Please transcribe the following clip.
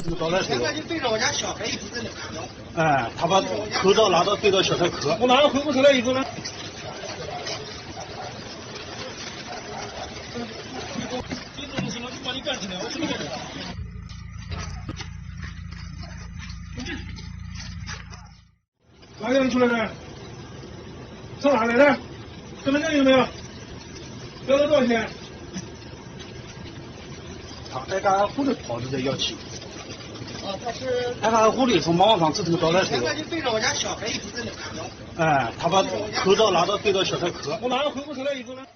这个招来水。现在就对着我家小孩一直在那咳。哎，他把口罩拿到对着小孩咳。我马上回不出来以后呢？这种什么就把你干起来，我什么都不知道。哪个人出来的？从哪来的？身份证有没有？交了多少钱？他挨个挨户的跑着在要钱。啊，他是挨个挨户的从网上吃这个招来水。现在就对着我家小孩一直在那咳。哎，他把口罩拿到对着小孩咳。我马上回不出来以后呢？